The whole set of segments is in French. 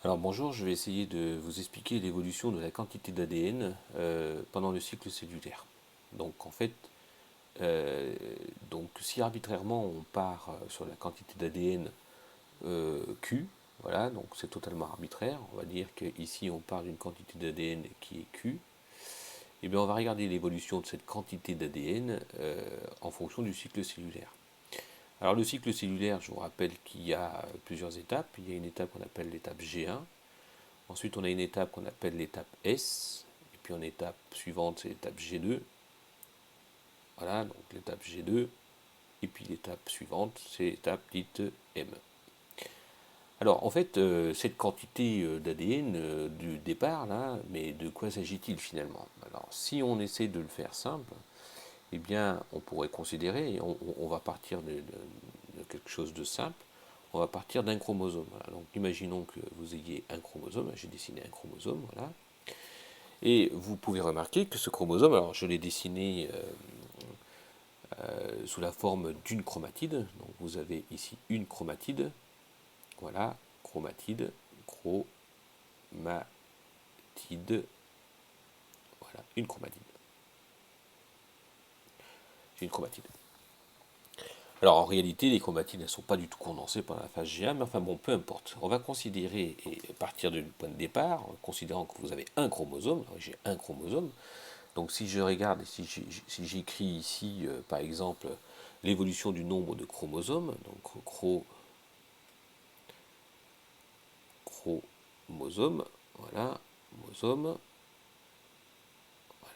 Alors bonjour, je vais essayer de vous expliquer l'évolution de la quantité d'ADN pendant le cycle cellulaire. Donc en fait, euh, si arbitrairement on part sur la quantité d'ADN Q, voilà, donc c'est totalement arbitraire, on va dire qu'ici on part d'une quantité d'ADN qui est Q, et bien on va regarder l'évolution de cette quantité d'ADN en fonction du cycle cellulaire. Alors le cycle cellulaire, je vous rappelle qu'il y a plusieurs étapes. Il y a une étape qu'on appelle l'étape G1. Ensuite, on a une étape qu'on appelle l'étape S. Et puis, en étape suivante, c'est l'étape G2. Voilà, donc l'étape G2. Et puis, l'étape suivante, c'est l'étape dite M. Alors, en fait, cette quantité d'ADN du départ, là, mais de quoi s'agit-il finalement? Alors, si on essaie de le faire simple, eh bien, on pourrait considérer, on va partir de quelque chose de simple, on va partir d'un chromosome. Voilà. Donc, imaginons que vous ayez un chromosome, j'ai dessiné un chromosome, voilà. Et vous pouvez remarquer que ce chromosome, alors je l'ai dessiné sous la forme d'une chromatide. Donc vous avez ici une chromatide. Voilà, chromatide, chromatide. Voilà, une chromatide. J'ai une chromatide. Alors en réalité, les chromatides ne sont pas du tout condensées pendant la phase G1, mais enfin bon, peu importe. On va considérer, et partir du point de départ, en considérant que vous avez un chromosome, j'ai un chromosome. Donc si je regarde, si j'écris ici, par exemple, l'évolution du nombre de chromosomes, donc chromosome, voilà, chromosome,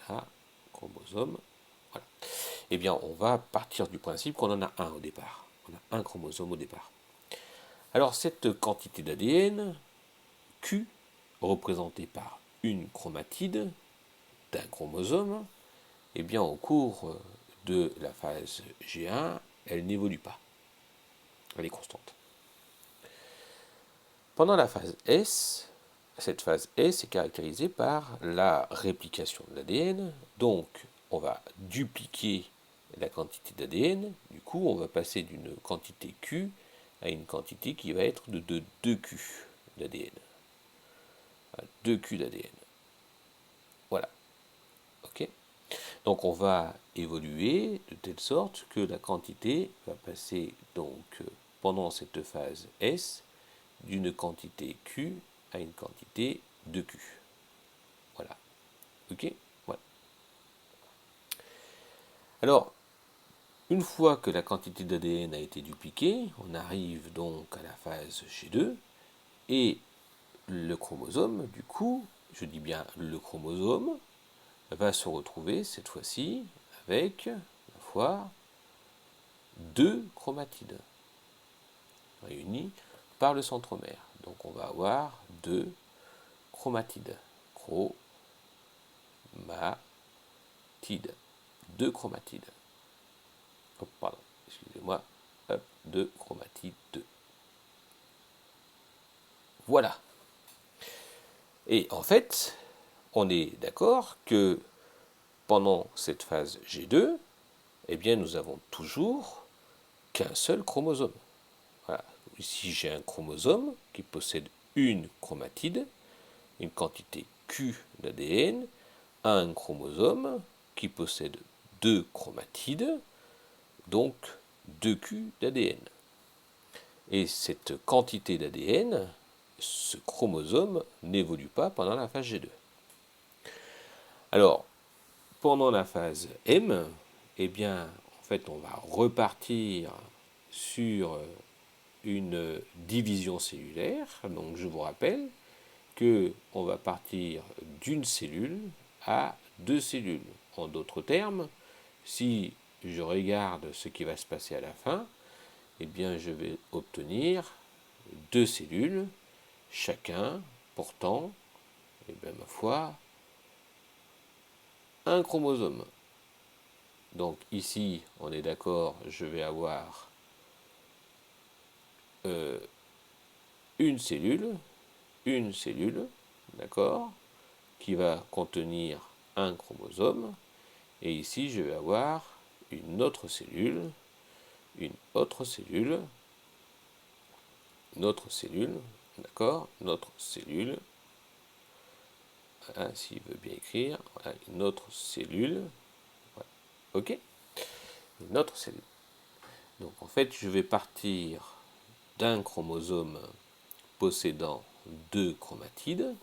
voilà, chromosome, voilà. Eh bien, on va partir du principe qu'on en a un au départ. On a un chromosome au départ. Alors, cette quantité d'ADN, Q, représentée par une chromatide d'un chromosome, eh bien, au cours de la phase G1, elle n'évolue pas. Elle est constante. Pendant la phase S, cette phase S est caractérisée par la réplication de l'ADN. Donc, on va dupliquer la quantité d'ADN. Du coup, on va passer d'une quantité Q à une quantité qui va être de 2Q d'ADN. 2Q d'ADN. Voilà. OK. Donc, on va évoluer de telle sorte que la quantité va passer donc pendant cette phase S d'une quantité Q à une quantité de Q. Voilà. OK. Voilà. Alors, une fois que la quantité d'ADN a été dupliquée, on arrive donc à la phase G2 et le chromosome, du coup, je dis bien le chromosome, va se retrouver cette fois-ci avec la fois deux chromatides réunies par le centromère. Donc on va avoir deux chromatides. Deux chromatides. Oh, pardon, excusez-moi. Hop, deux chromatides 2. Voilà. Et en fait, on est d'accord que pendant cette phase G2, eh bien, nous avons toujours qu'un seul chromosome. Voilà. Ici, j'ai un chromosome qui possède une chromatide, une quantité Q d'ADN, un chromosome qui possède deux chromatides, donc 2Q d'ADN. Et cette quantité d'ADN, ce chromosome, n'évolue pas pendant la phase G2. Alors, pendant la phase M, eh bien, en fait, on va repartir sur une division cellulaire. Donc, je vous rappelle que on va partir d'une cellule à deux cellules. En d'autres termes, si je regarde ce qui va se passer à la fin, eh bien, je vais obtenir deux cellules, chacun portant, eh bien, ma foi, un chromosome. Donc ici, on est d'accord, je vais avoir euh, une cellule, d'accord, qui va contenir un chromosome. Et ici, je vais avoir une autre cellule, une autre cellule, une autre cellule, d'accord, notre cellule, voilà, s'il veut bien écrire, voilà, une autre cellule, voilà, ok, une autre cellule. Donc en fait, je vais partir d'un chromosome possédant 2 chromatides,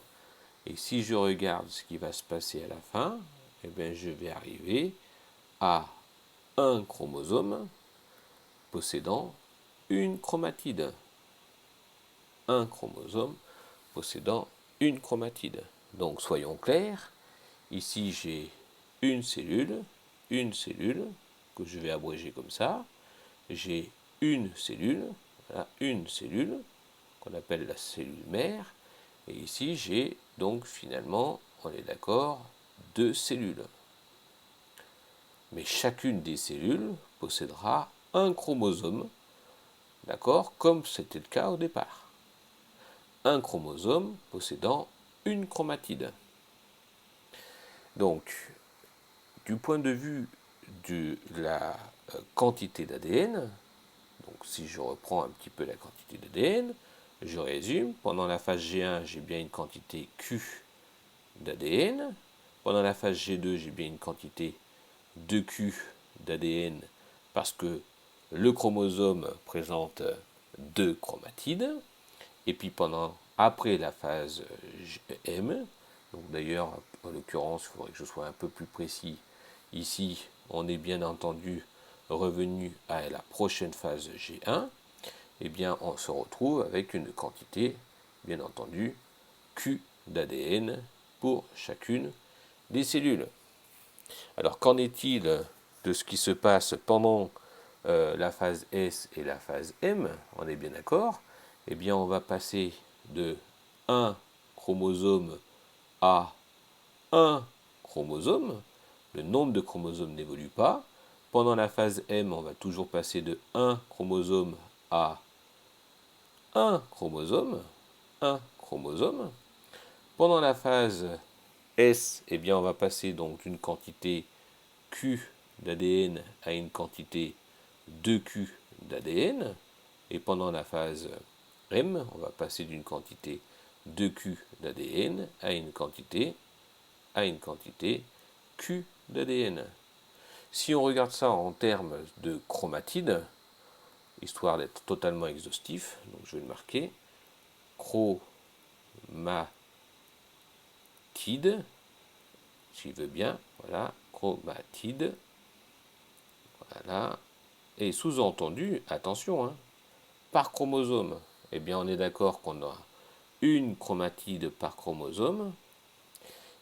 et si je regarde ce qui va se passer à la fin, eh bien, je vais arriver à un chromosome possédant une chromatide. Un chromosome possédant une chromatide. Donc soyons clairs, ici j'ai une cellule que je vais abréger comme ça. J'ai voilà, une cellule qu'on appelle la cellule mère. Et ici j'ai donc finalement, on est d'accord, 2 cellules. Mais chacune des cellules possédera un chromosome, d'accord, comme c'était le cas au départ. Un chromosome possédant une chromatide. Donc, du point de vue de la quantité d'ADN, donc si je reprends un petit peu la quantité d'ADN, je résume, pendant la phase G1, j'ai bien une quantité Q d'ADN, pendant la phase G2, j'ai bien une quantité 2Q d'ADN parce que le chromosome présente 2 chromatides, et puis après la phase M, donc d'ailleurs en l'occurrence il faudrait que je sois un peu plus précis, ici on est bien entendu revenu à la prochaine phase G1, et bien on se retrouve avec une quantité bien entendu Q d'ADN pour chacune des cellules. Alors qu'en est-il de ce qui se passe pendant la phase S et la phase M? On est bien d'accord. Eh bien, on va passer de un chromosome à un chromosome. Le nombre de chromosomes n'évolue pas. Pendant la phase M, on va toujours passer de un chromosome à un chromosome. Un chromosome. Pendant la phase S, eh bien, on va passer donc d'une quantité Q d'ADN à une quantité 2Q d'ADN. Et pendant la phase M, on va passer d'une quantité 2Q d'ADN à une quantité Q d'ADN. Si on regarde ça en termes de chromatide, histoire d'être totalement exhaustif, donc je vais le marquer, chromatide, s'il veut bien, voilà, chromatide, voilà, et sous-entendu, attention, hein, par chromosome, eh bien on est d'accord qu'on a une chromatide par chromosome.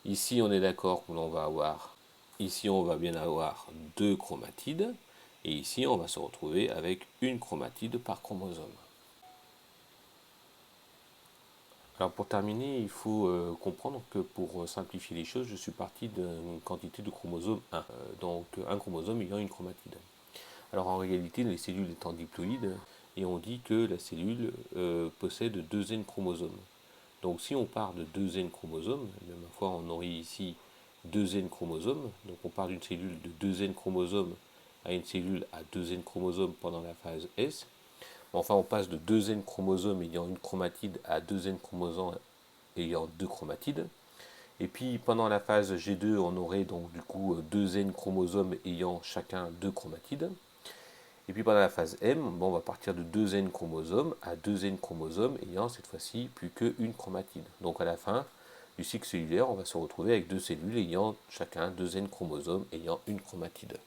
Ici on est d'accord qu'on va avoir, ici on va bien avoir 2 chromatides, et ici on va se retrouver avec une chromatide par chromosome. Alors pour terminer, il faut comprendre que pour simplifier les choses, je suis parti d'une quantité de chromosome 1, donc un chromosome ayant une chromatide. Alors en réalité, les cellules étant diploïdes, et on dit que la cellule possède 2 N chromosomes. Donc si on part de 2 N chromosomes, même fois on aurait ici 2 N chromosomes, donc on part d'une cellule de 2 N chromosomes à une cellule à 2 N chromosomes pendant la phase S. Enfin, on passe de 2 N chromosomes ayant une chromatide à 2 N chromosomes ayant 2 chromatides. Et puis pendant la phase G2, on aurait donc du coup 2 N chromosomes ayant chacun 2 chromatides. Et puis pendant la phase M, bon, on va partir de 2 N chromosomes à 2 N chromosomes ayant cette fois-ci plus qu'une chromatide. Donc à la fin du cycle cellulaire, on va se retrouver avec deux cellules ayant chacun 2 N chromosomes ayant une chromatide.